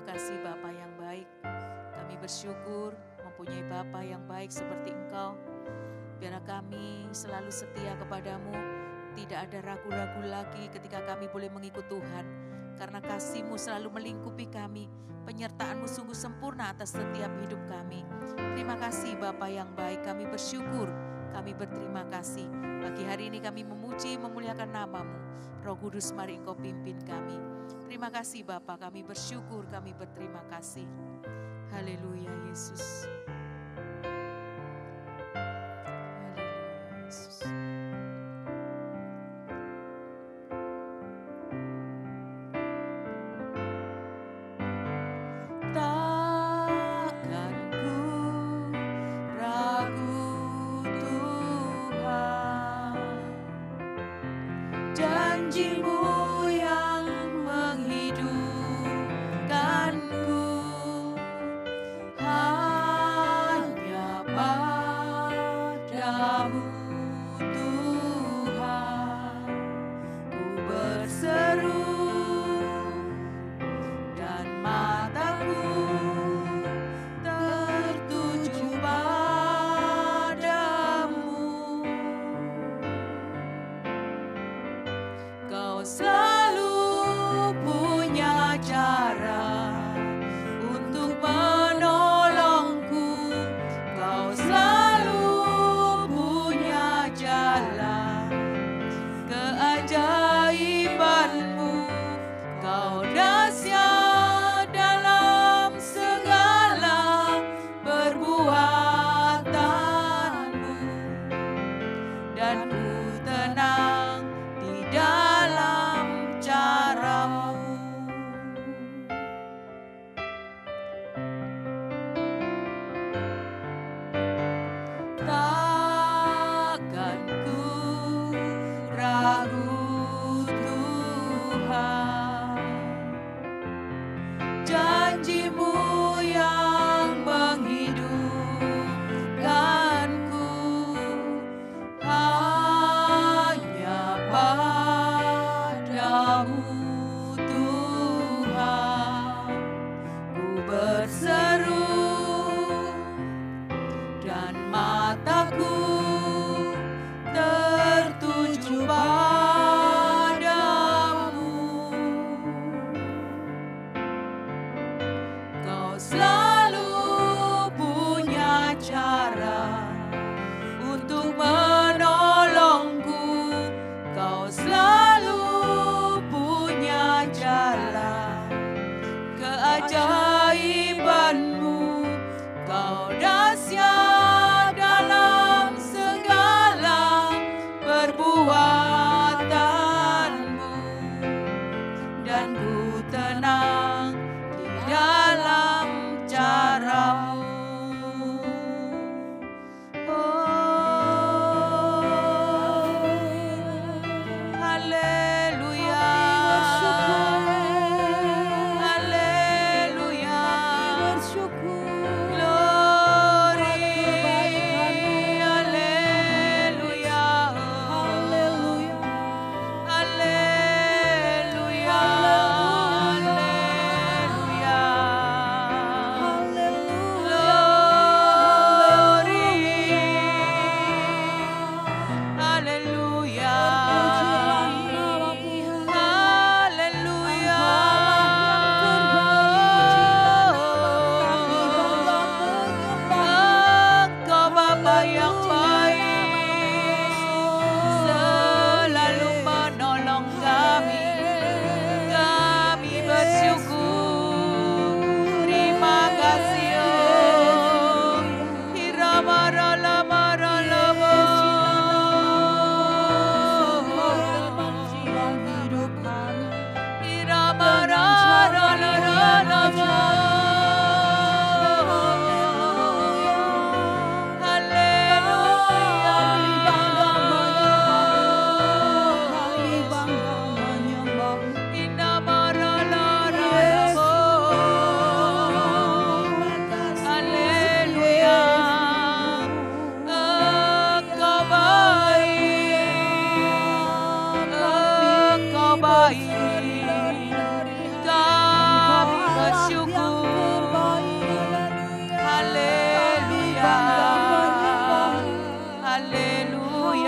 kasih Bapa yang baik. Kami bersyukur mempunyai Bapa yang baik seperti Engkau. Biarlah kami selalu setia kepadamu. Tidak ada ragu-ragu lagi ketika kami boleh mengikut Tuhan. Karena kasih-Mu selalu melingkupi kami. Penyertaan-Mu sungguh sempurna atas setiap hidup kami. Terima kasih Bapa yang baik. Kami bersyukur, kami berterima kasih. Pagi hari ini kami memuji, memuliakan nama-Mu. Roh Kudus, mari Engkau pimpin kami. Terima kasih Bapa, kami bersyukur, kami berterima kasih. Haleluya Yesus. Haleluya Yesus. Takkan ku ragu Tuhan, janji-Mu yang menghidupkanku, hanya padamu Tuhan ku berseru, dan mataku tertuju padamu. Kau selalu punya cara untuk menolongku. Kau selalu punya jalan keajaiban-Mu. Kau dahsyat dalam segala perbuatan-Mu, dan ku tenang di dalam cara-Mu. Takkan ku ragu Tuhan, janji-Mu yang menghidupkanku, hanya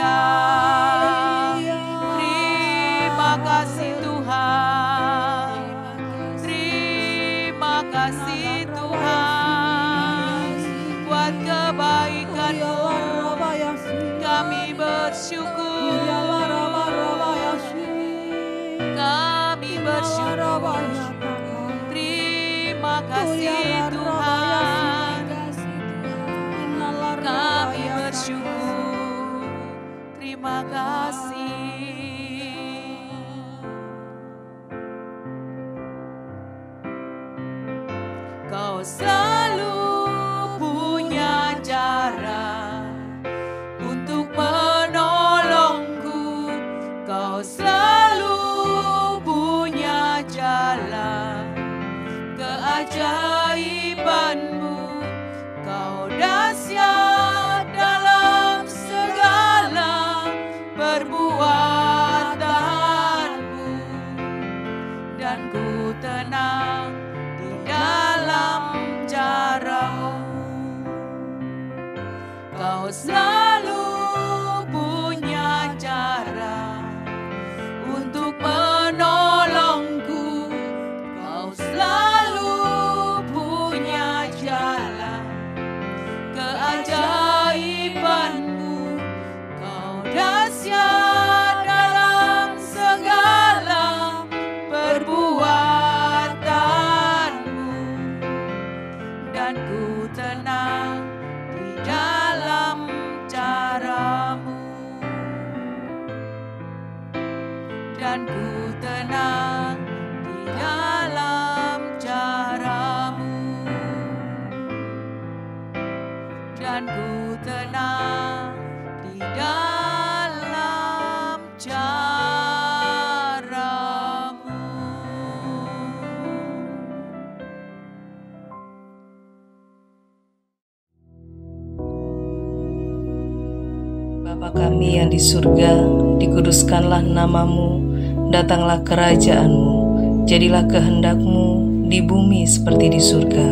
haleluya. Terima kasih Tuhan. Terima kasih Tuhan buat kebaikan-Mu. Kami bersyukur. Kami bersyukur. Terima kasih Tuhan. Kami bersyukur. Terima kasih. Kau selalu punya cara untuk menolongku. Kau selalu punya jalan keajaiban-Mu. Kau dahsyat dalam segala perbuatan-Mu, dan ku tenang di dalam cara-Mu. Kau selalu punya cara untuk menolongku. Kau selalu punya jalan keajaiban-Mu. Kau dahsyat dalam segala perbuatan-Mu, dan ku tenang di dalam cara-Mu. Dan ku tenang di dalam cara-Mu. Dan ku tenang di dalam cara-Mu. Bapa kami yang di surga, dikuduskanlah nama-Mu, datanglah kerajaan-Mu, jadilah kehendak-Mu di bumi seperti di surga.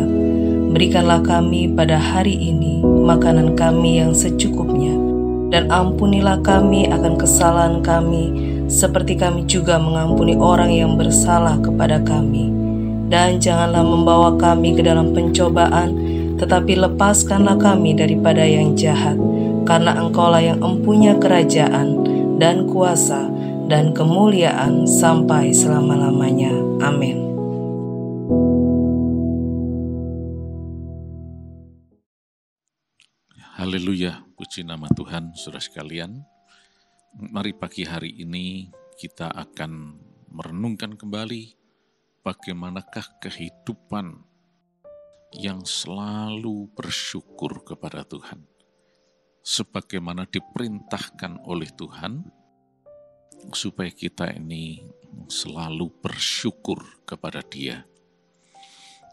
Berikanlah kami pada hari ini makanan kami yang secukupnya, dan ampunilah kami akan kesalahan kami, seperti kami juga mengampuni orang yang bersalah kepada kami. Dan janganlah membawa kami ke dalam pencobaan, tetapi lepaskanlah kami daripada yang jahat. Karena Engkaulah yang empunya kerajaan dan kuasa dan kemuliaan sampai selama-lamanya. Amin. Haleluya, puji nama Tuhan, saudara sekalian. Mari pagi hari ini kita akan merenungkan kembali bagaimanakah kehidupan yang selalu bersyukur kepada Tuhan. Sebagaimana diperintahkan oleh Tuhan, supaya kita ini selalu bersyukur kepada Dia.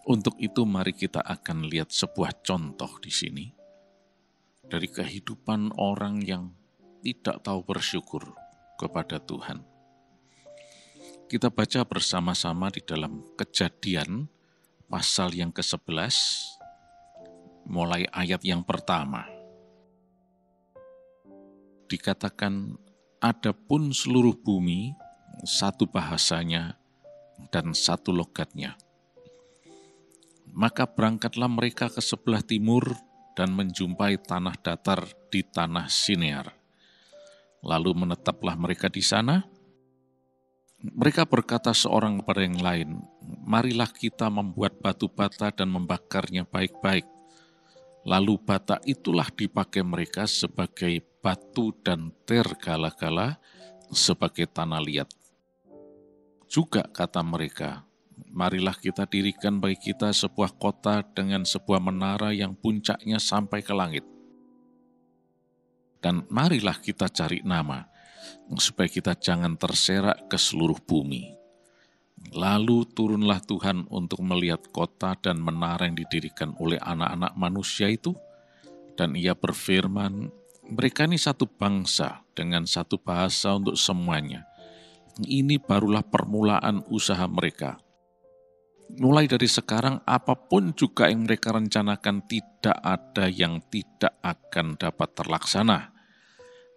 Untuk itu mari kita akan lihat sebuah contoh di sini, dari kehidupan orang yang tidak tahu bersyukur kepada Tuhan. Kita baca bersama-sama di dalam Kejadian pasal yang ke-11, mulai ayat yang pertama. Dikatakan, adapun seluruh bumi, satu bahasanya dan satu logatnya. Maka berangkatlah mereka ke sebelah timur dan menjumpai tanah datar di tanah Sinear. Lalu menetaplah mereka di sana. Mereka berkata seorang kepada yang lain, marilah kita membuat batu bata dan membakarnya baik-baik. Lalu bata itulah dipakai mereka sebagai batu dan tergala-gala sebagai tanah liat. Juga kata mereka, marilah kita dirikan bagi kita sebuah kota dengan sebuah menara yang puncaknya sampai ke langit. Dan marilah kita cari nama, supaya kita jangan terserak ke seluruh bumi. Lalu turunlah Tuhan untuk melihat kota dan menara yang didirikan oleh anak-anak manusia itu, dan Ia berfirman, mereka ini satu bangsa dengan satu bahasa untuk semuanya. Ini barulah permulaan usaha mereka. Mulai dari sekarang, apapun juga yang mereka rencanakan, tidak ada yang tidak akan dapat terlaksana.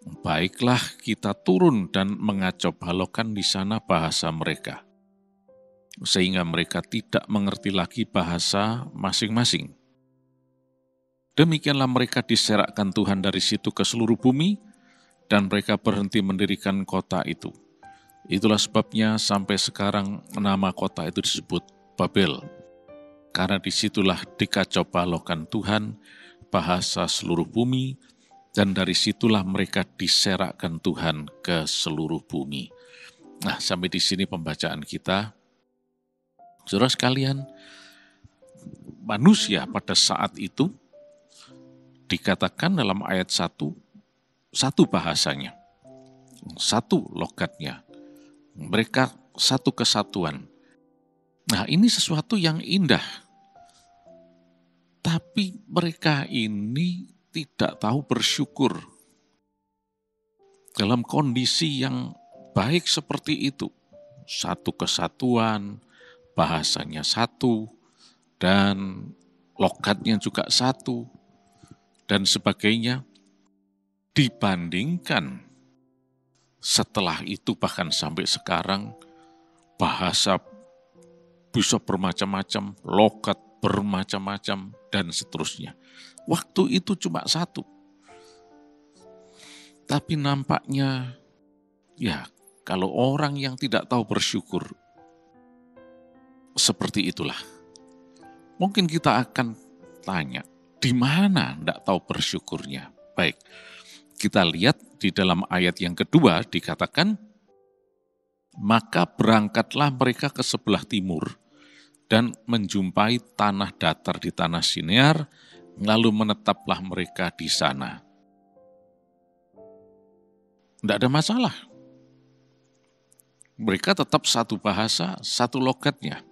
baiklah kita turun dan mengacau balokkan di sana bahasa mereka, sehingga mereka tidak mengerti lagi bahasa masing-masing. Demikianlah mereka diserakkan Tuhan dari situ ke seluruh bumi, dan mereka berhenti mendirikan kota itu. Itulah sebabnya sampai sekarang nama kota itu disebut Babel, karena disitulah dikacau balokkan Tuhan bahasa seluruh bumi, dan dari situlah mereka diserakkan Tuhan ke seluruh bumi. Nah, sampai di sini pembacaan kita. Saudara sekalian, manusia pada saat itu dikatakan dalam ayat 1, satu bahasanya, satu logatnya. Mereka satu kesatuan. Nah, ini sesuatu yang indah. Tapi mereka ini tidak tahu bersyukur. Dalam kondisi yang baik seperti itu, satu kesatuan, bahasanya satu, dan logatnya juga satu, dan sebagainya, dibandingkan setelah itu bahkan sampai sekarang, bahasa bisa bermacam-macam, logat bermacam-macam, dan seterusnya. Waktu itu cuma satu. Tapi nampaknya, ya, kalau orang yang tidak tahu bersyukur, seperti itulah. Mungkin kita akan tanya, di mana tidak tahu bersyukurnya? Baik, kita lihat di dalam ayat yang kedua dikatakan, maka berangkatlah mereka ke sebelah timur dan menjumpai tanah datar di tanah Sinear, lalu menetaplah mereka di sana. Tidak ada masalah. Mereka tetap satu bahasa, satu logatnya.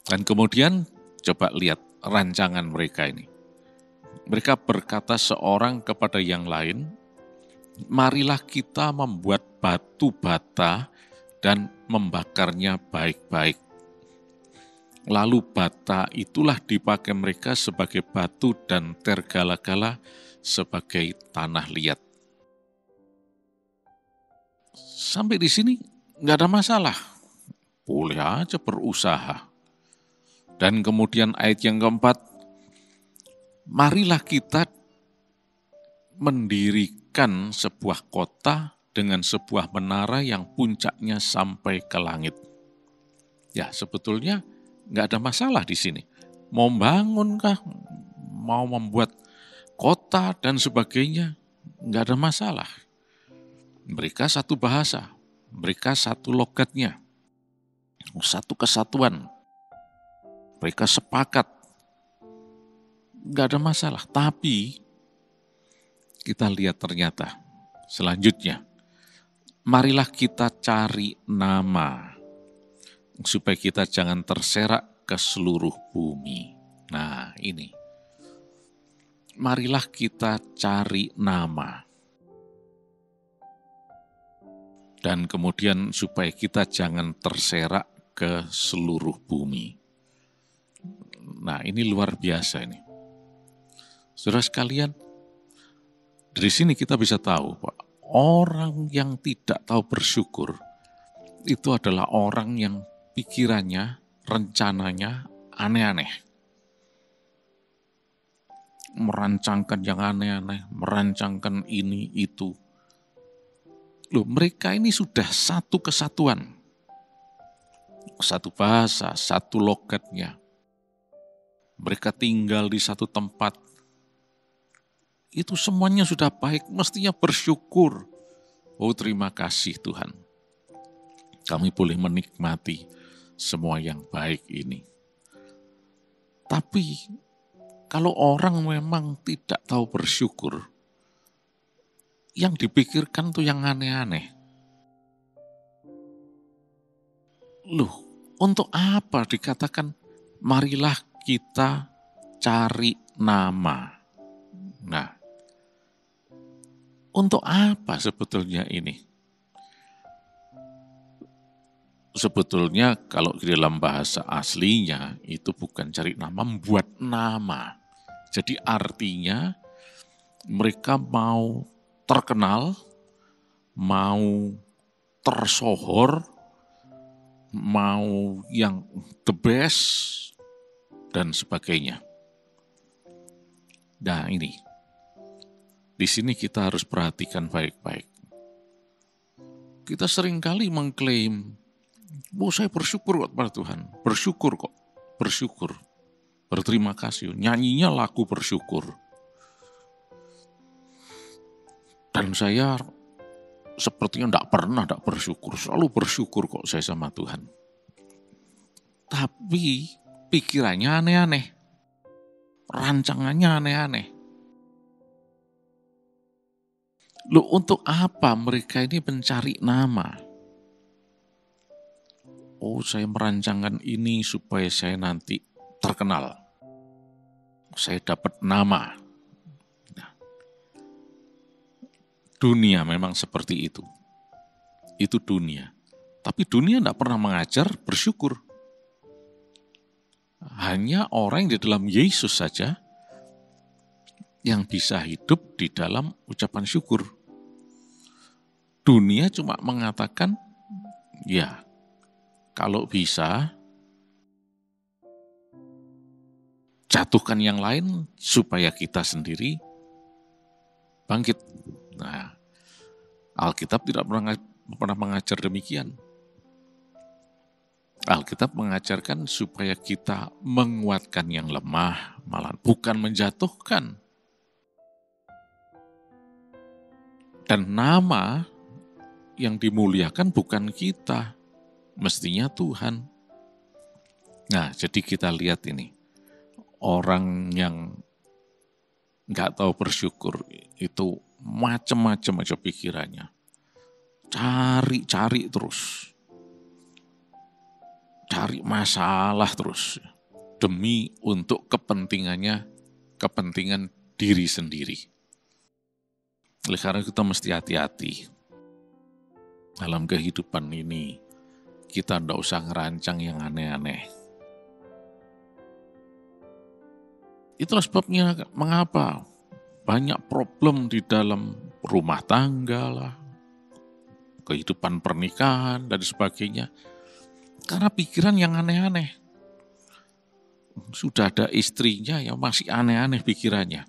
Dan kemudian coba lihat rancangan mereka ini. Mereka berkata seorang kepada yang lain, marilah kita membuat batu bata dan membakarnya baik-baik. Lalu bata itulah dipakai mereka sebagai batu dan tergala-gala sebagai tanah liat. Sampai di sini nggak ada masalah. Boleh aja berusaha. Dan kemudian ayat yang keempat, marilah kita mendirikan sebuah kota dengan sebuah menara yang puncaknya sampai ke langit. Ya, sebetulnya nggak ada masalah di sini. Mau bangunkah, mau membuat kota dan sebagainya, nggak ada masalah. Mereka satu bahasa, mereka satu logatnya, satu kesatuan. Mereka sepakat, nggak ada masalah. Tapi kita lihat ternyata selanjutnya, marilah kita cari nama, supaya kita jangan terserak ke seluruh bumi. Nah ini, marilah kita cari nama. Dan kemudian supaya kita jangan terserak ke seluruh bumi. Nah ini luar biasa ini. Saudara sekalian, dari sini kita bisa tahu Pak, orang yang tidak tahu bersyukur itu adalah orang yang pikirannya, rencananya aneh-aneh. Merancangkan yang aneh-aneh, merancangkan ini, itu. Loh, mereka ini sudah satu kesatuan. Satu bahasa, satu logatnya. Mereka tinggal di satu tempat. Itu semuanya sudah baik, mestinya bersyukur. Oh, terima kasih Tuhan. Kami boleh menikmati semua yang baik ini. Tapi kalau orang memang tidak tahu bersyukur, yang dipikirkan tuh yang aneh-aneh. Loh, untuk apa dikatakan marilah kita cari nama? Nah, untuk apa sebetulnya ini? Sebetulnya kalau di dalam bahasa aslinya itu bukan cari nama, membuat nama. Jadi artinya mereka mau terkenal, mau tersohor, mau yang the best, dan sebagainya. Nah ini, di sini kita harus perhatikan baik-baik. Kita seringkali mengklaim, saya bersyukur kepada Tuhan, bersyukur kok, bersyukur, berterima kasih, nyanyinya lagu bersyukur. Dan saya sepertinya tidak bersyukur, selalu bersyukur kok saya sama Tuhan. Tapi pikirannya aneh-aneh, rancangannya aneh-aneh. Loh, untuk apa mereka ini mencari nama? Oh, saya merancangkan ini supaya saya nanti terkenal. Saya dapat nama. Nah, dunia memang seperti itu. Itu dunia. Tapi dunia tidak pernah mengajar bersyukur. Hanya orang yang di dalam Yesus saja yang bisa hidup di dalam ucapan syukur. Dunia cuma mengatakan, ya, kalau bisa, jatuhkan yang lain supaya kita sendiri bangkit. Nah, Alkitab tidak pernah mengajar demikian. Alkitab mengajarkan supaya kita menguatkan yang lemah, malah bukan menjatuhkan. Dan nama yang dimuliakan bukan kita, mestinya Tuhan. Nah, jadi kita lihat ini, orang yang nggak tahu bersyukur itu macam-macam aja pikirannya, cari terus. Cari masalah terus, demi untuk kepentingan diri sendiri. Oleh karena kita mesti hati-hati. Dalam kehidupan ini, kita tidak usah ngerancang yang aneh-aneh. Itulah sebabnya mengapa banyak problem di dalam rumah tangga lah, kehidupan pernikahan, dan sebagainya. Karena pikiran yang aneh-aneh. Sudah ada istrinya yang masih aneh-aneh pikirannya.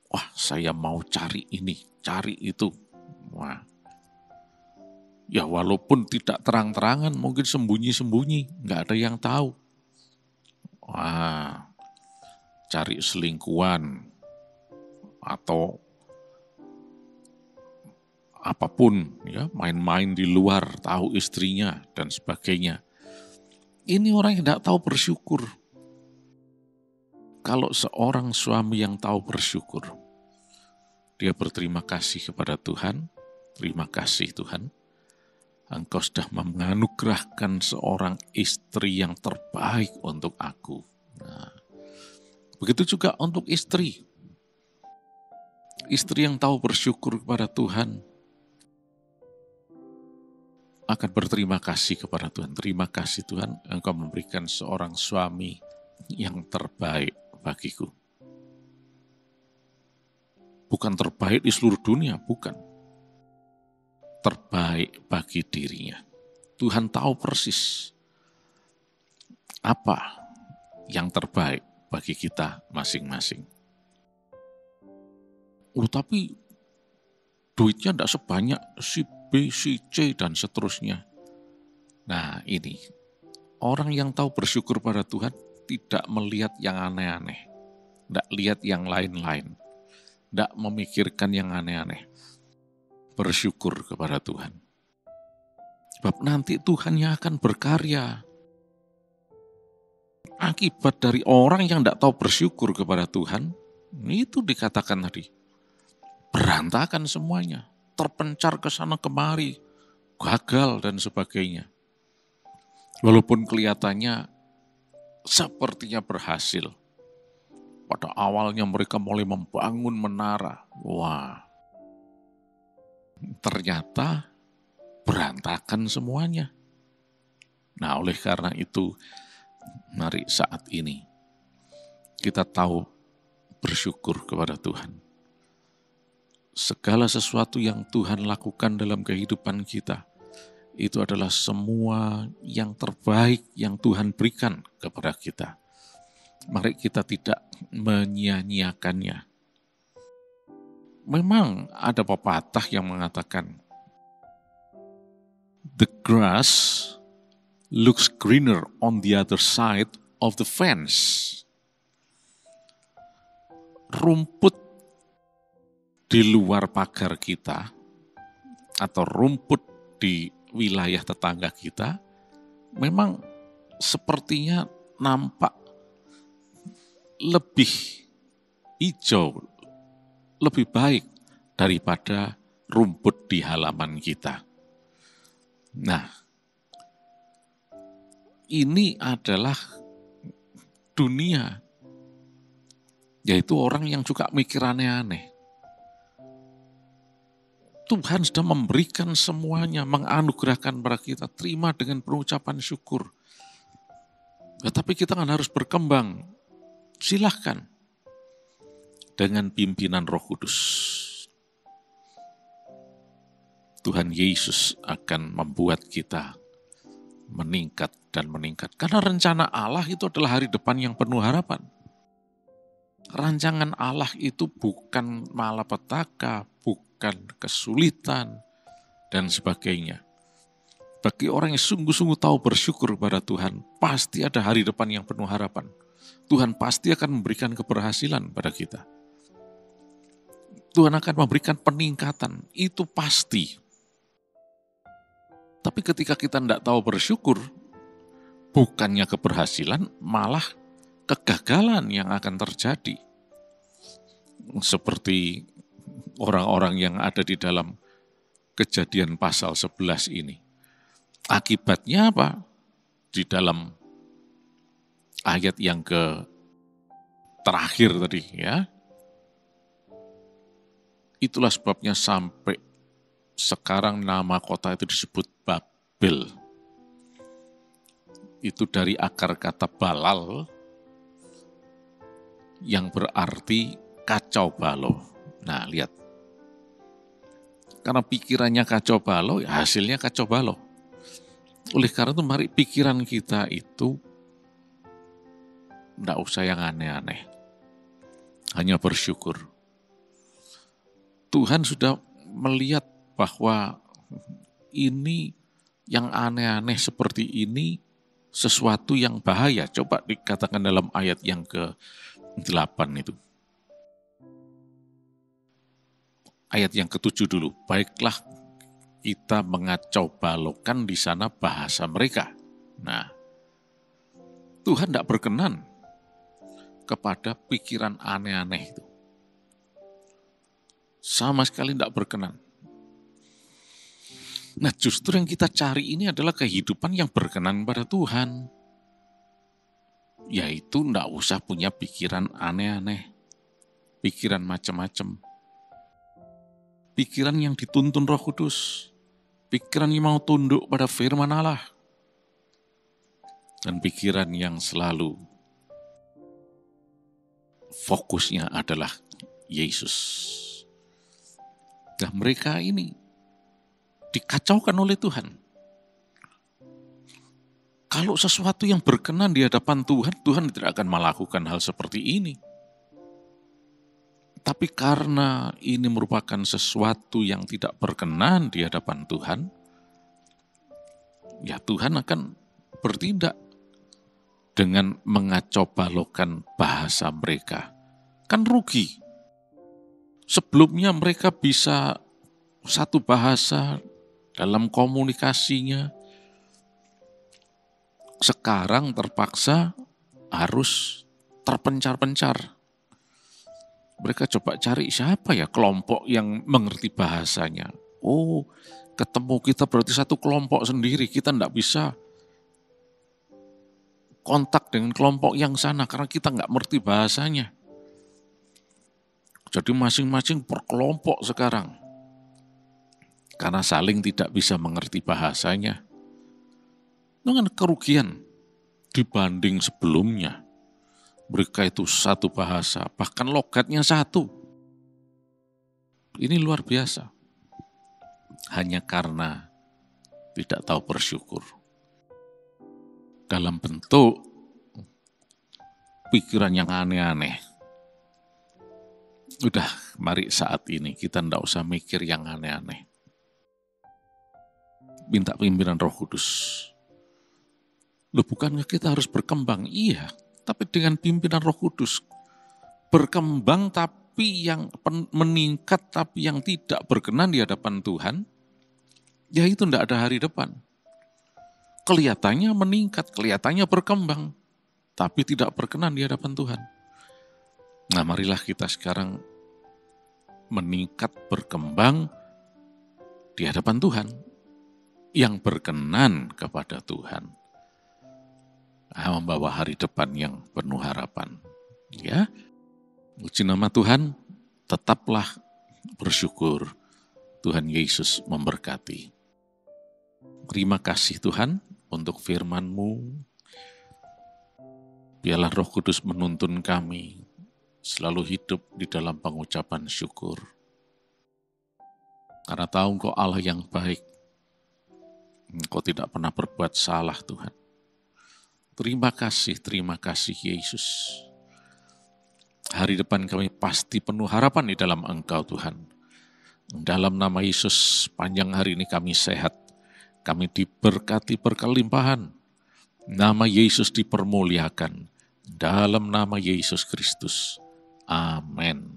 Wah, saya mau cari ini, cari itu. Wah. Ya walaupun tidak terang-terangan, mungkin sembunyi-sembunyi, nggak ada yang tahu. Wah, cari selingkuhan atau apapun, ya, main-main di luar, tahu istrinya, dan sebagainya. Ini orang yang tidak tahu bersyukur. Kalau seorang suami yang tahu bersyukur, dia berterima kasih kepada Tuhan, terima kasih Tuhan, Engkau sudah menganugerahkan seorang istri yang terbaik untuk aku. Nah, begitu juga untuk istri. Istri yang tahu bersyukur kepada Tuhan, akan berterima kasih kepada Tuhan. Terima kasih Tuhan, Engkau memberikan seorang suami yang terbaik bagiku. Bukan terbaik di seluruh dunia, bukan. Terbaik bagi dirinya. Tuhan tahu persis apa yang terbaik bagi kita masing-masing. Tapi duitnya tidak sebanyak si B, si C, dan seterusnya. Nah ini, orang yang tahu bersyukur pada Tuhan tidak melihat yang aneh-aneh, tidak lihat yang lain-lain, tidak memikirkan yang aneh-aneh. Bersyukur kepada Tuhan. Sebab nanti Tuhan yang akan berkarya. Akibat dari orang yang tidak tahu bersyukur kepada Tuhan, itu dikatakan tadi, berantakan semuanya. Terpencar ke sana kemari, gagal dan sebagainya. Walaupun kelihatannya sepertinya berhasil. Pada awalnya mereka mulai membangun menara. Wah, ternyata berantakan semuanya. Nah, oleh karena itu, mari saat ini kita tahu bersyukur kepada Tuhan. segala sesuatu yang Tuhan lakukan dalam kehidupan kita, itu adalah semua yang terbaik yang Tuhan berikan kepada kita. Mari kita tidak menyia-nyiakannya. Memang ada pepatah yang mengatakan, the grass looks greener on the other side of the fence. Rumput di luar pagar kita, atau rumput di wilayah tetangga kita, memang sepertinya nampak lebih hijau, lebih baik daripada rumput di halaman kita. Nah, ini adalah dunia, yaitu orang yang juga mikir aneh-aneh. Tuhan sudah memberikan semuanya, menganugerahkan kepada kita, terima dengan pengucapan syukur. Tetapi kita kan harus berkembang, silahkan, dengan pimpinan Roh Kudus. Tuhan Yesus akan membuat kita meningkat dan meningkat. Karena rencana Allah itu adalah hari depan yang penuh harapan. Rancangan Allah itu bukan malapetaka, bukan kesulitan, dan sebagainya. Bagi orang yang sungguh-sungguh tahu bersyukur kepada Tuhan, pasti ada hari depan yang penuh harapan. Tuhan pasti akan memberikan keberhasilan pada kita. Tuhan akan memberikan peningkatan, itu pasti. Tapi ketika kita tidak tahu bersyukur, bukannya keberhasilan, malah kegagalan yang akan terjadi. Seperti orang-orang yang ada di dalam Kejadian pasal 11 ini. Akibatnya apa? Di dalam ayat yang terakhir tadi ya. Itulah sebabnya sampai sekarang nama kota itu disebut Babel. Itu dari akar kata balal yang berarti kacau balau. Nah, lihat. Karena pikirannya kacau balau, ya hasilnya kacau balau. Oleh karena itu, mari pikiran kita itu tidak usah yang aneh-aneh. Hanya bersyukur. Tuhan sudah melihat bahwa ini yang aneh-aneh seperti ini sesuatu yang bahaya. Coba dikatakan dalam ayat yang ke-8 itu. Ayat yang ke-7 dulu. Baiklah kita mengacau balaukan di sana bahasa mereka. Nah, Tuhan tidak berkenan kepada pikiran aneh-aneh itu. Sama sekali tidak berkenan. Nah, justru yang kita cari ini adalah kehidupan yang berkenan pada Tuhan. Yaitu tidak usah punya pikiran aneh-aneh. Pikiran macam-macam. Pikiran yang dituntun Roh Kudus. Pikiran yang mau tunduk pada firman Allah. Dan pikiran yang selalu fokusnya adalah Yesus. Nah, mereka ini dikacaukan oleh Tuhan. Kalau sesuatu yang berkenan di hadapan Tuhan, Tuhan tidak akan melakukan hal seperti ini. Tapi karena ini merupakan sesuatu yang tidak berkenan di hadapan Tuhan, ya Tuhan akan bertindak dengan mengacau balaukan bahasa mereka. Kan rugi. Sebelumnya mereka bisa satu bahasa dalam komunikasinya. Sekarang terpaksa harus terpencar-pencar. Mereka coba cari siapa ya kelompok yang mengerti bahasanya. Oh, ketemu kita berarti satu kelompok sendiri. Kita tidak bisa kontak dengan kelompok yang sana karena kita nggak mengerti bahasanya. Jadi masing-masing per kelompok sekarang. Karena saling tidak bisa mengerti bahasanya. Dengan kerugian dibanding sebelumnya. Mereka itu satu bahasa, bahkan logatnya satu. Ini luar biasa. Hanya karena tidak tahu bersyukur. Dalam bentuk pikiran yang aneh-aneh. Udah, mari saat ini kita tidak usah mikir yang aneh-aneh. Minta pimpinan Roh Kudus. Loh, bukannya kita harus berkembang? Iya, tapi dengan pimpinan Roh Kudus. Berkembang tapi yang meningkat, tapi yang tidak berkenan di hadapan Tuhan, ya itu tidak ada hari depan. Kelihatannya meningkat, kelihatannya berkembang, tapi tidak berkenan di hadapan Tuhan. Nah, marilah kita sekarang meningkat, berkembang di hadapan Tuhan, yang berkenan kepada Tuhan. Membawa hari depan yang penuh harapan. Ya, puji nama Tuhan, tetaplah bersyukur. Tuhan Yesus memberkati. Terima kasih Tuhan untuk firman-Mu. Biarlah Roh Kudus menuntun kami selalu hidup di dalam pengucapan syukur. Karena tahu Engkau Allah yang baik. Engkau tidak pernah berbuat salah Tuhan. Terima kasih Yesus. Hari depan kami pasti penuh harapan di dalam Engkau Tuhan. Dalam nama Yesus, panjang hari ini kami sehat. Kami diberkati berkelimpahan. Nama Yesus dipermuliakan. Dalam nama Yesus Kristus. Amin.